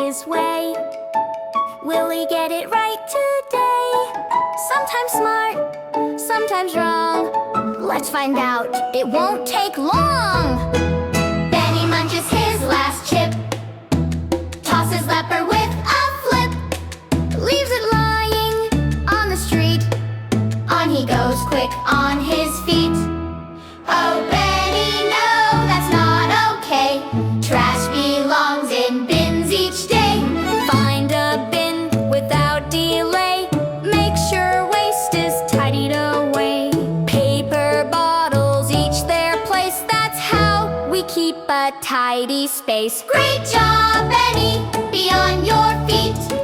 his way. Will he get it right today? Sometimes smart, sometimes wrong. Let's find out, it won't take long. Benny munches his last chip, tosses leper with a flip, leaves it lying on the street. On he goes quick on his feet. Oh, Benny, no, that's not okay. Trash belongs in bins each day. Find a bin without delay. Make sure waste is tidied away. Paper bottles each their place. That's how we keep a tidy space. Great job, Benny, be on your feet.